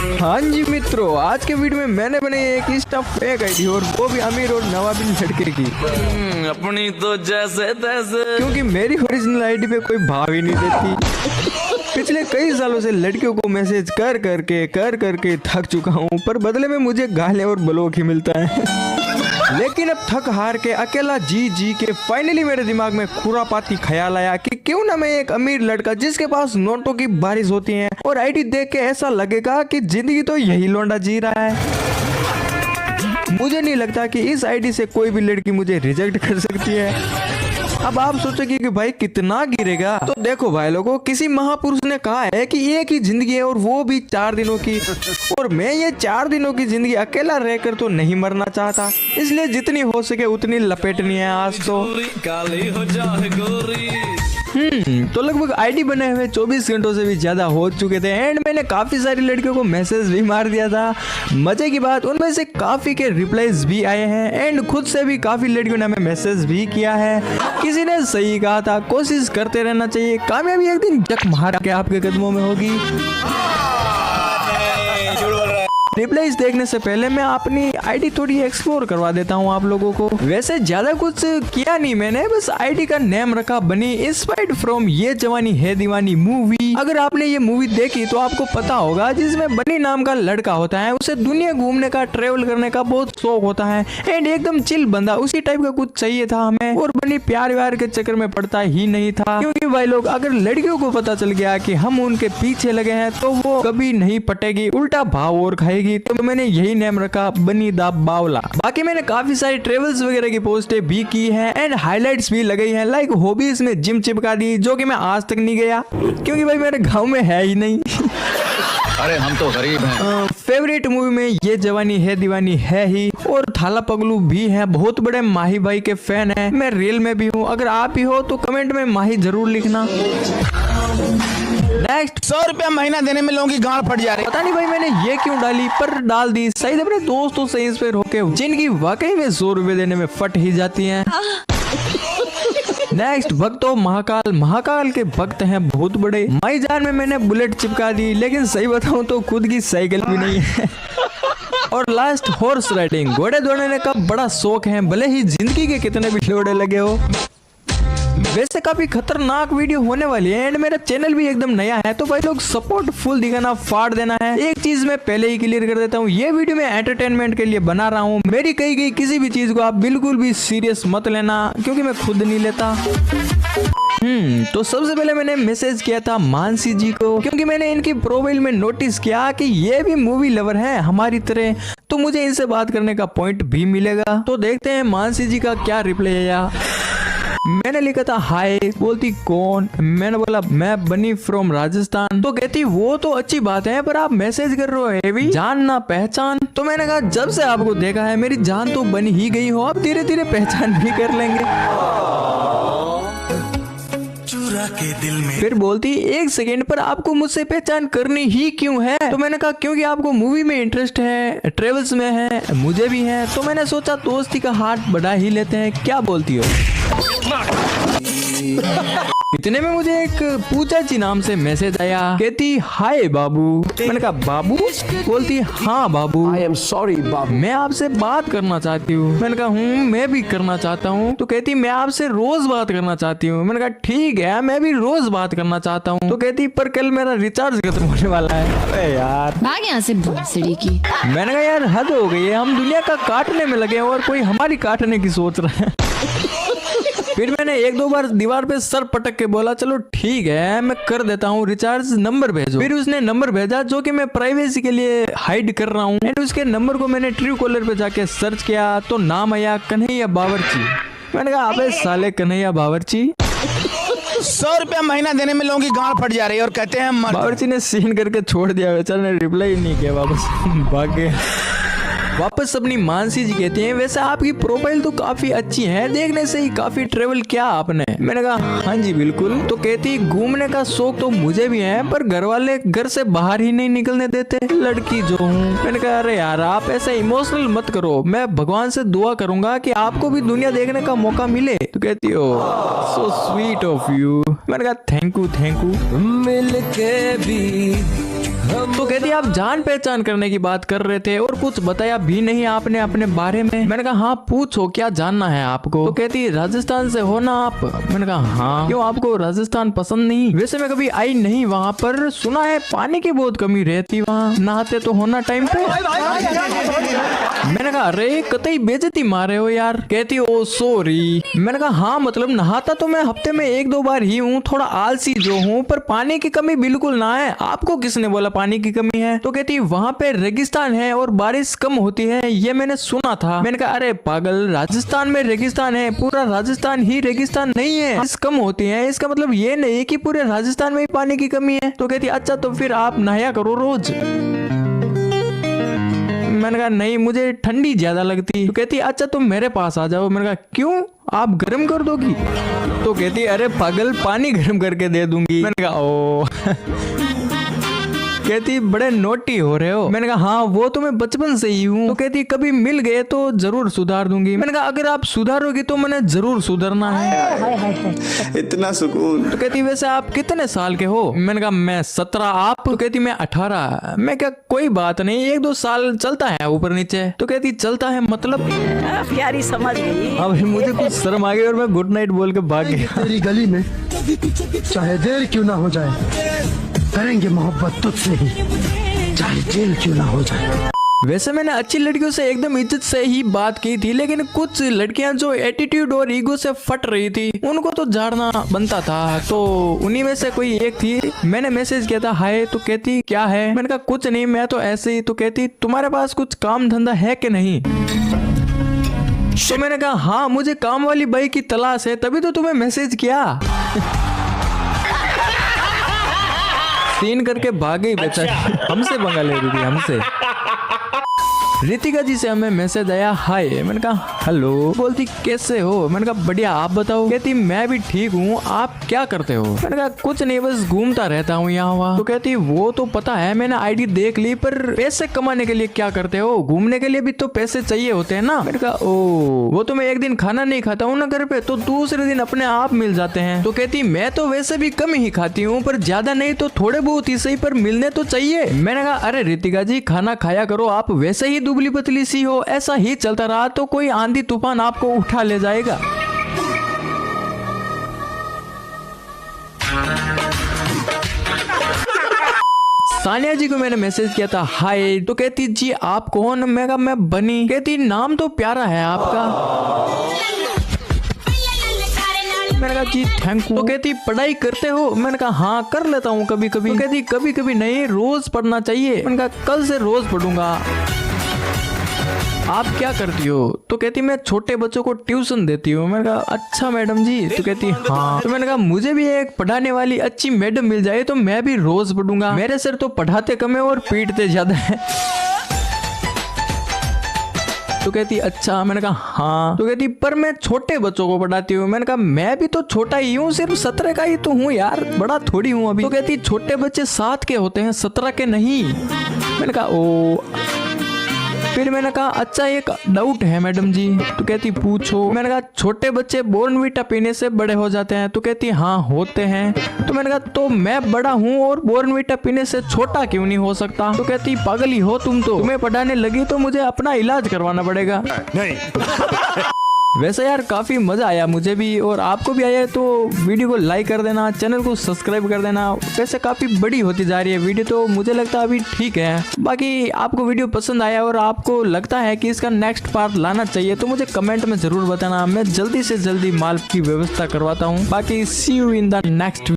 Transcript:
हाँ जी मित्रों, आज के वीडियो में मैंने बनाई एक इंस्टा फेक आईडी और वो भी अमीर और नवाबिन लड़के की। अपनी तो जैसे तैसे, क्योंकि मेरी ओरिजिनल आईडी पे कोई भाव ही नहीं देती। पिछले कई सालों से लड़कियों को मैसेज कर करके थक चुका हूँ, पर बदले में मुझे गालियाँ और ब्लॉक ही मिलता है। लेकिन अब थक हार के अकेला जी के फाइनली मेरे दिमाग में खुरापाती ख्याल आया कि क्यों ना मैं एक अमीर लड़का जिसके पास नोटों की बारिश होती है और आईडी देख के ऐसा लगेगा कि जिंदगी तो यही लौंडा जी रहा है। मुझे नहीं लगता कि इस आईडी से कोई भी लड़की मुझे रिजेक्ट कर सकती है। अब आप सोचोगे कि भाई कितना गिरेगा, तो देखो भाई लोगों, किसी महापुरुष ने कहा है कि एक ही जिंदगी है और वो भी 4 दिनों की, और मैं ये 4 दिनों की जिंदगी अकेला रहकर तो नहीं मरना चाहता, इसलिए जितनी हो सके उतनी लपेटनी है आज तो। काली हो जाए गोरी। तो लगभग आईडी बने हुए 24 घंटों से भी ज्यादा हो चुके थे एंड मैंने काफी सारी लड़कियों को मैसेज भी मार दिया था। मजे की बात, उनमें से काफी के रिप्लाईज भी आए हैं एंड खुद से भी काफी लड़कियों ने हमें मैसेज भी किया है। किसी ने सही कहा था, कोशिश करते रहना चाहिए, कामयाबी एक दिन जक मार के आपके कदमों में होगी। रिप्लाईज देखने से पहले मैं अपनी आईडी थोड़ी एक्सप्लोर करवा देता हूँ आप लोगों को। वैसे ज्यादा कुछ किया नहीं मैंने, बस आईडी का नेम रखा बनी इंस्पायर्ड फ्रॉम ये जवानी है दीवानी मूवी। अगर आपने ये मूवी देखी तो आपको पता होगा, जिसमें बनी नाम का लड़का होता है, उसे दुनिया घूमने का, ट्रेवल करने का बहुत शौक होता है एंड एकदम चिल बंदा, उसी टाइप का कुछ चाहिए था हमें। और बनी प्यार व्यार के चक्कर में पड़ता ही नहीं था, क्योंकि भाई लोग अगर लड़कियों को पता चल गया कि हम उनके पीछे लगे हैं तो वो कभी नहीं पटेगी, उल्टा भाव और खाएगी। तो मैंने यही नेम रखा, बनी दा बावला। बाकी मैंने काफी सारी ट्रेवल्स वगैरह की पोस्टें भी की है एंड हाइलाइट्स भी लगाई हैं, लाइक हॉबीज में जिम चिपका दी, जो कि मैं आज तक नहीं गया क्योंकि भाई मेरे गांव में है ही नहीं। अरे हम तो गरीब हैं। फेवरेट मूवी में ये जवानी है दीवानी है ही, और थाला पगलू भी है, बहुत बड़े माही भाई के फैन है। मैं रियल में भी हूँ, अगर आप ही हो तो कमेंट में माही जरूर लिखना। नेक्स्ट, 100 रुपया महीना देने में लोगों की गांड फट जा रही। पता नहीं भाई मैंने ये क्यों डाली, पर डाल दी। शायद अपने दोस्तों से इंस्पायर होके, जिनकी वाकई में 100 रुपए देने में फट ही जाती हैं। नेक्स्ट, भक्तों महाकाल के भक्त हैं बहुत बड़े। माई जान में मैंने बुलेट चिपका दी, लेकिन सही बताऊं तो खुद की साइकिल भी नहीं है। और लास्ट, हॉर्स राइडिंग, घोड़े दौड़ने का बड़ा शौक है, भले ही जिंदगी के कितने भी लोड़े लगे हो। वैसे काफी खतरनाक वीडियो होने वाली है एंड मेरा चैनल भी एकदम नया है, तो भाई लोग सपोर्ट फुल दिखाना, फाड़ देना है। एक चीज मैं पहले ही क्लियर कर देता हूँ, ये वीडियो मैं एंटरटेनमेंट के लिए बना रहा हूँ। मेरी कही गई किसी भी चीज को आप बिल्कुल भी सीरियस मत लेना, क्योंकि मैं खुद नहीं लेता। तो सबसे पहले मैंने मैसेज किया था मानसी जी को, क्योंकि मैंने इनकी प्रोफाइल में नोटिस किया कि ये भी मूवी लवर है हमारी तरह, तो मुझे इनसे बात करने का पॉइंट भी मिलेगा। तो देखते हैं मानसी जी का क्या रिप्लाई आया। मैंने लिखा था हाय, बोलती कौन, मैंने बोला मैं बनी फ्रॉम राजस्थान। तो कहती वो तो अच्छी बात है, पर आप मैसेज कर रहे हो हेवी, जान ना पहचान। तो मैंने कहा जब से आपको देखा है मेरी जान तो बन ही गई हो, अब धीरे धीरे पहचान भी कर लेंगे। के दिल में फिर बोलती 1 सेकेंड, पर आपको मुझसे पहचान करनी ही क्यों है? तो मैंने कहा क्योंकि आपको मूवी में इंटरेस्ट है, ट्रेवल्स में है, मुझे भी है, तो मैंने सोचा दोस्ती का हाथ बढ़ा ही लेते हैं, क्या बोलती हो? इतने में मुझे एक पूजा जी नाम से मैसेज आया, कहती हाय बाबू। मैंने कहा बाबू? बोलती हाँ बाबू, आई एम सॉरी बाबू, मैं आपसे बात करना चाहती हूँ। मैंने कहा मैं भी करना चाहता हूँ। तो कहती मैं आपसे रोज बात करना चाहती हूँ। मैंने कहा ठीक है, मैं भी रोज बात करना चाहता हूँ। तो कहती पर कल मेरा रिचार्ज खत्म होने वाला है। अरे यार, भाग यहाँ से भोसड़ी की। मैंने कहा यार हद हो गई है, हम दुनिया का काटने में लगे हैं और कोई हमारी काटने की सोच रहा है। फिर मैंने 1-2 बार दीवार पे सर पटक के बोला चलो ठीक है मैं कर देता हूँ रिचार्ज, नंबर भेजो। फिर उसने नंबर भेजा, जो कि मैं प्राइवेसी के लिए हाइड कर रहा हूँ एंड उसके नंबर को मैंने ट्रू कॉलर पे जाके सर्च किया तो नाम आया कन्हैया बावर्ची। मैंने कहा अबे साले कन्हैया बावर्ची। 100 रुपया महीना देने में लोगों की गांड फट जा रही है और कहते हैं बावर्ची ने सीन करके छोड़ दिया, बेचारे ने रिप्लाई नहीं किया, वापस भाग गए। वापस अपनी मानसी जी कहते हैं वैसे आपकी प्रोफाइल तो काफी अच्छी है, देखने से ही काफी ट्रेवल किया आपने। मैंने कहा हाँ जी बिल्कुल। तो कहती घूमने का शौक तो मुझे भी है, पर घर वाले घर से बाहर ही नहीं निकलने देते, लड़की जो हूँ। मैंने कहा अरे यार आप ऐसा इमोशनल मत करो, मैं भगवान से दुआ करूंगा कि आपको भी दुनिया देखने का मौका मिले। तो कहती हो सो स्वीट ऑफ यू। मैंने कहा थैंक यू। मिल के भी तो कहती आप जान पहचान करने की बात कर रहे थे और कुछ बताया भी नहीं आपने अपने बारे में। मैंने कहा हाँ पूछो क्या जानना है आपको। तो कहती राजस्थान से हो ना आप। मैंने कहा हाँ। क्यों आपको राजस्थान पसंद नहीं? वैसे मैं कभी आई नहीं वहाँ पर, सुना है पानी की बहुत कमी रहती वहाँ, नहाते तो होना टाइम पे। मैंने कहा अरे कतई बेइज्जती मारे हो यार। कहती ओ सॉरी। मैंने कहा हाँ मतलब नहाता तो मैं हफ्ते में 1-2 बार ही हूँ, थोड़ा आलसी जो हूँ, पर पानी की कमी बिल्कुल ना है। आपको किसने बोला पानी की कमी है? तो कहती वहाँ पे रेगिस्तान है और बारिश कम होती है, ये मैंने सुना था। मैंने कहा अरे पागल, राजस्थान में रेगिस्तान है, पूरा राजस्थान ही रेगिस्तान नहीं है। बारिश कम होती है इसका मतलब ये नहीं कि पूरे राजस्थान में ही पानी की कमी है। तो कहती अच्छा तो फिर आप नहाया करो रोज। मैंने कहा नहीं मुझे ठंडी ज्यादा लगती। तो कहती अच्छा तुम मेरे पास आ जाओ। मैंने कहा क्यों, आप गर्म कर दोगी? तो कहती अरे पागल पानी गर्म करके दे दूंगी। मैंने कहा ओ कहती बड़े नोटी हो रहे हो। मैंने कहा हाँ वो तो मैं बचपन से ही हूँ। तो कहती कभी मिल गए तो जरूर सुधार दूंगी। मैंने कहा अगर आप सुधारोगी तो मैंने जरूर सुधरना है। इतना सुकून। तो कहती वैसे आप कितने साल के हो? मैंने कहा मैं 17। आप? तो कहती मैं 18। मैं क्या कोई बात नहीं, 1-2 साल चलता है ऊपर नीचे। तो कहती चलता है मतलब? प्यारी समझ गई। अब मुझे कुछ शर्म आ गई और मैं गुड नाइट बोल के भाग गया। तेरी गली में चाहे देर क्यों ना हो जाए, करेंगे मोहब्बत तुझसे ही, चाहे जेल क्यों ना हो जाए। वैसे मैंने अच्छी लड़कियों से एकदम इज्जत से ही बात की थी, लेकिन कुछ लड़कियां जो एटीट्यूड और ईगो से फट रही थी उनको तो झाड़ना बनता था। तो उन्हीं में से कोई एक थी, मैंने मैसेज किया था हाय। तो कहती क्या है? मैंने कहा कुछ नहीं मैं तो ऐसे ही। तो कहती तुम्हारे पास कुछ काम धंधा है कि नहीं? तो मैंने कहा हाँ मुझे काम वाली बाई की तलाश है, तभी तो तुम्हें मैसेज किया। सीन करके भाग गई बेचारी, हमसे पंगा ले रही थी हमसे। रितिका जी से हमें मैसेज आया हाय। मैंने कहा हेलो। बोलती कैसे हो? मैंने कहा बढ़िया आप बताओ। कहती मैं भी ठीक हूँ, आप क्या करते हो? मैंने कहा कुछ नहीं बस घूमता रहता हूँ यहाँ वहाँ। तो कहती वो तो पता है मैंने आईडी देख ली, पर पैसे कमाने के लिए क्या करते हो? घूमने के लिए भी तो पैसे चाहिए होते हैं ना। मैंने कहा ओ वो तो मैं एक दिन खाना नहीं खाता हूँ ना घर पे, तो दूसरे दिन अपने आप मिल जाते हैं। तो कहती मैं तो वैसे भी कम ही खाती हूँ, पर ज्यादा नहीं तो थोड़े बहुत ही सही, पर मिलने तो चाहिए। मैंने कहा अरे रितिका जी खाना खाया करो, आप वैसे ही दुबली पतली सी हो, ऐसा ही चलता रहा तो कोई आंधी तूफान आपको उठा ले जाएगा। सानिया जी को मैंने मैसेज किया था हाय। तो कहती जी आप कौन? मैं कहा मैं बनी। कहती नाम तो प्यारा है आपका। मैंने कहा जी थैंक यू। तो कहती पढ़ाई करते हो? मैंने कहा हाँ कर लेता हूँ कभी कभी। तो कहती कभी कभी नहीं रोज पढ़ना चाहिए। मैंने कहा कल से रोज पढ़ूंगा। आप क्या करती हो? तो कहती मैं छोटे बच्चों को ट्यूशन देती हूँ। मैंने कहा अच्छा मैडम जी। तो कहती हाँ। तो मैंने कहा मुझे भी एक पढ़ाने वाली अच्छी मैडम मिल जाए तो मैं भी रोज पढ़ूंगा। मेरे सर तो पढ़ाते कम है और पीटते ज्यादा है। तो कहती अच्छा। मैंने कहा हाँ। तो कहती पर मैं छोटे बच्चों को पढ़ाती हूँ। मैंने कहा मैं भी तो छोटा ही हूँ, सिर्फ 17 का ही तो हूँ यार, बड़ा थोड़ी हूँ अभी। तो कहती छोटे बच्चे 7 के होते हैं 17 के नहीं। मैंने कहा ओ। फिर मैंने कहा अच्छा एक डाउट है मैडम जी। तो कहती पूछो। मैंने कहा छोटे बच्चे बॉर्नवीटा पीने से बड़े हो जाते हैं? तो कहती हाँ होते हैं। तो मैंने कहा तो मैं बड़ा हूँ और बॉर्नवीटा पीने से छोटा क्यों नहीं हो सकता? तो कहती पागल ही हो तुम तो, तुम्हें पढ़ाने लगी तो मुझे अपना इलाज करवाना पड़ेगा। नहीं। वैसे यार काफी मजा आया मुझे भी, और आपको भी आया है तो वीडियो को लाइक कर देना, चैनल को सब्सक्राइब कर देना। वैसे काफी बड़ी होती जा रही है वीडियो, तो मुझे लगता है अभी ठीक है। बाकी आपको वीडियो पसंद आया और आपको लगता है कि इसका नेक्स्ट पार्ट लाना चाहिए तो मुझे कमेंट में जरूर बताना, मैं जल्दी से जल्दी माल की व्यवस्था करवाता हूँ। बाकी सी यू इन द नेक्स्ट